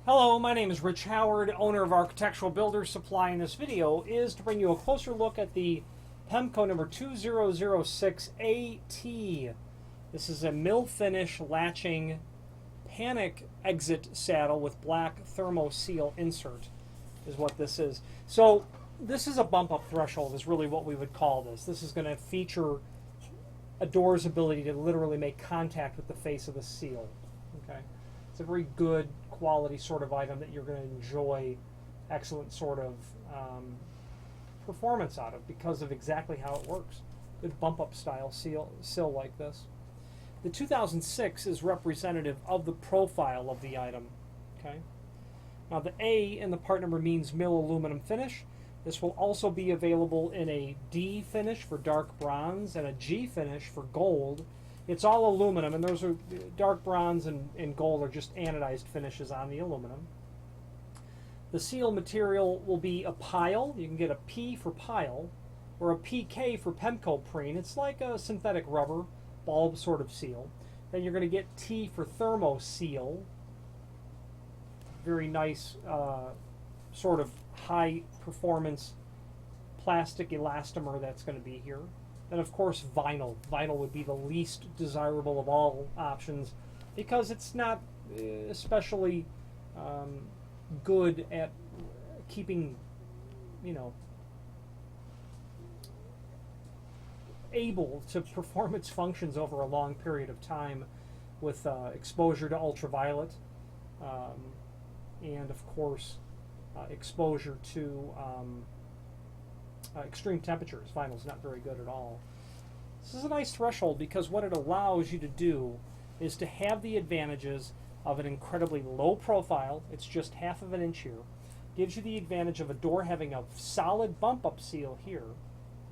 Hello, my name is Rich Howard, owner of Architectural Builders Supply, and this video is to bring you a closer look at the Pemko number 2006AT. This is a mill finish latching panic exit saddle with black Thermo seal insert is what this is. So this is a bump up threshold is really what we would call this. This is going to feature a door's ability to literally make contact with the face of the seal. Okay, it's a very good quality sort of item that you're going to enjoy excellent sort of performance out of because of exactly how it works. Good bump up style sill like this. The 2006 is representative of the profile of the item. Okay. Now the A in the part number means mill aluminum finish. This will also be available in a D finish for dark bronze and a G finish for gold. It's all aluminum, and those are dark bronze and gold are just anodized finishes on the aluminum. The seal material will be a pile. You can get a P for pile or a PK for Pemko preen. It's like a synthetic rubber bulb sort of seal. Then you're going to get T for thermo seal. Very nice sort of high performance plastic elastomer that's going to be here. And of course vinyl. Vinyl would be the least desirable of all options because it's not especially good at keeping, able to perform its functions over a long period of time with exposure to ultraviolet and of course exposure to extreme temperatures. Vinyl is not very good at all. This is a nice threshold because what it allows you to do is to have the advantages of an incredibly low profile. It's just half of an inch here. Gives you the advantage of a door having a solid bump up seal here.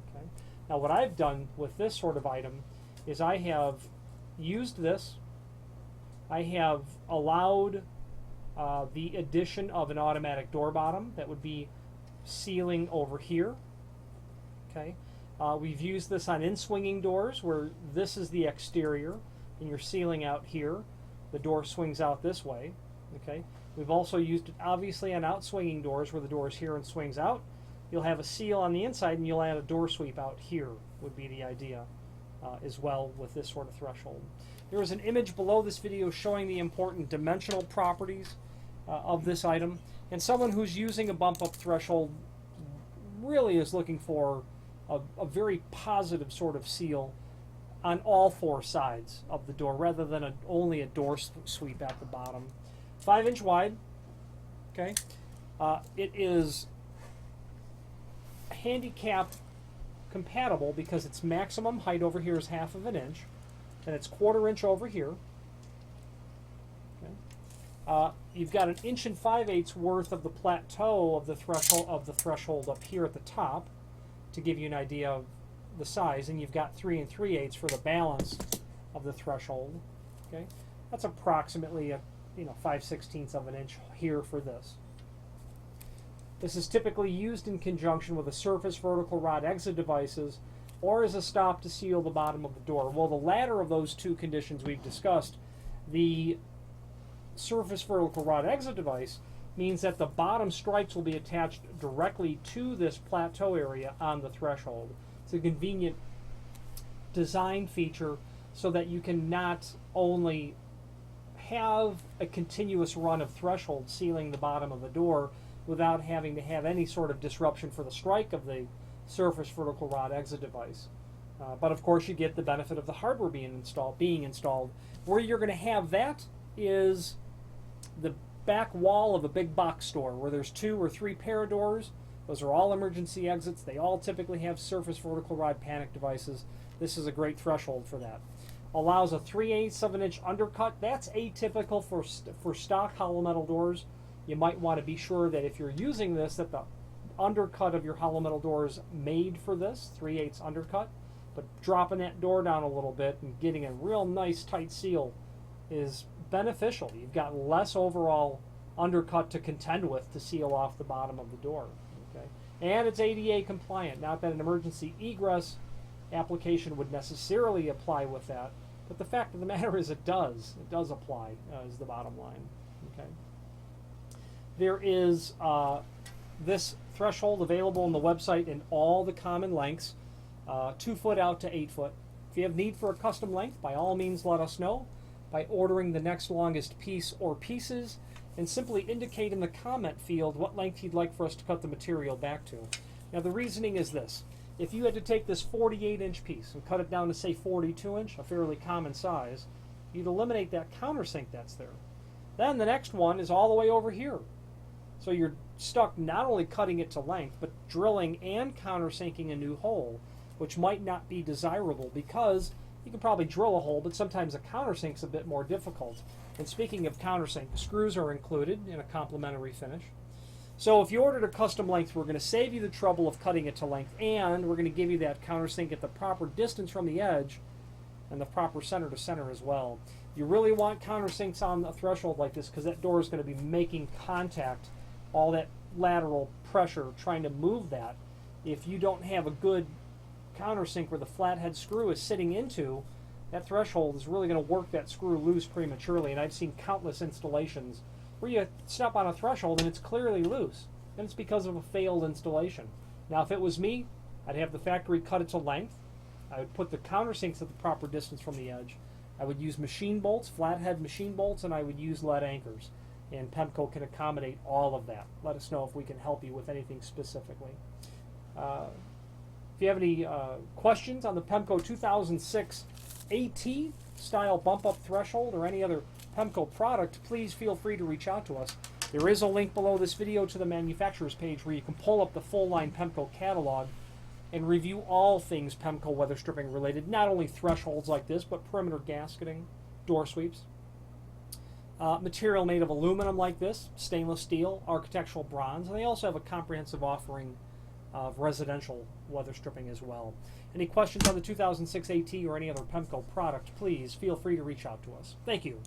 Okay. Now what I've done with this sort of item is I have used this. I have allowed the addition of an automatic door bottom that would be sealing over here. Okay. We've used this on in-swinging doors where this is the exterior and you're sealing out here. The door swings out this way. Okay. We've also used it obviously on out-swinging doors where the door is here and swings out. You'll have a seal on the inside and you'll add a door sweep out here would be the idea as well with this sort of threshold. There is an image below this video showing the important dimensional properties of this item, and someone who's using a bump up threshold really is looking for a very positive sort of seal on all four sides of the door rather than only a door sweep at the bottom. 5-inch wide. Okay, it is handicap compatible because its maximum height over here is half of an inch and it's 1/4 inch over here. Okay. You've got 1 5/8 inches worth of the plateau of the threshold up here at the top to give you an idea of the size, and you've got 3 3/8 for the balance of the threshold. Okay, that's approximately a 5/16 of an inch here for this. This is typically used in conjunction with a surface vertical rod exit devices or as a stop to seal the bottom of the door. Well, the latter of those two conditions we've discussed, the surface vertical rod exit device means that the bottom stripes will be attached directly to this plateau area on the threshold. It's a convenient design feature so that you can not only have a continuous run of threshold sealing the bottom of the door without having to have any sort of disruption for the strike of the surface vertical rod exit device. But of course you get the benefit of the hardware being installed. Where you're going to have that is the back wall of a big box store where there's 2 or 3 pair of doors. Those are all emergency exits. They all typically have surface vertical rod panic devices. This is a great threshold for that. Allows a 3/8 of an inch undercut. That's atypical for stock hollow metal doors. You might want to be sure that if you're using this that the undercut of your hollow metal door is made for this 3/8 undercut, but dropping that door down a little bit and getting a real nice tight seal is beneficial. You've got less overall undercut to contend with to seal off the bottom of the door. Okay, and it's ADA compliant. Not that an emergency egress application would necessarily apply with that, but the fact of the matter is it does apply is the bottom line. Okay. There is this threshold available on the website in all the common lengths, 2 foot out to 8 foot. If you have need for a custom length, by all means let us know by ordering the next longest piece or pieces, and simply indicate in the comment field what length you'd like for us to cut the material back to. Now the reasoning is this. If you had to take this 48-inch piece and cut it down to, say, 42-inch, a fairly common size, you'd eliminate that countersink that's there. Then the next one is all the way over here. So you're stuck not only cutting it to length, but drilling and countersinking a new hole, which might not be desirable because you can probably drill a hole, but sometimes a countersink's a bit more difficult. And speaking of countersink, the screws are included in a complimentary finish. So if you ordered a custom length, we're going to save you the trouble of cutting it to length, and we're going to give you that countersink at the proper distance from the edge and the proper center to center as well. You really want countersinks on a threshold like this because that door is going to be making contact, all that lateral pressure trying to move that. If you don't have a good countersink where the flathead screw is sitting into, that threshold is really going to work that screw loose prematurely. And I've seen countless installations where you step on a threshold and it's clearly loose, and it's because of a failed installation. Now if it was me, I'd have the factory cut it to length. I would put the countersinks at the proper distance from the edge. I would use machine bolts, flathead machine bolts, and I would use lead anchors. And Pemko can accommodate all of that. Let us know if we can help you with anything specifically. If you have any questions on the Pemko 2006 AT style bump up threshold or any other Pemko product, please feel free to reach out to us. There is a link below this video to the manufacturer's page where you can pull up the full line Pemko catalog and review all things Pemko weather stripping related, not only thresholds like this, but perimeter gasketing, door sweeps. Material made of aluminum like this, stainless steel, architectural bronze, and they also have a comprehensive offering of residential weather stripping as well. Any questions on the 2006 AT or any other Pemko product, please feel free to reach out to us. Thank you.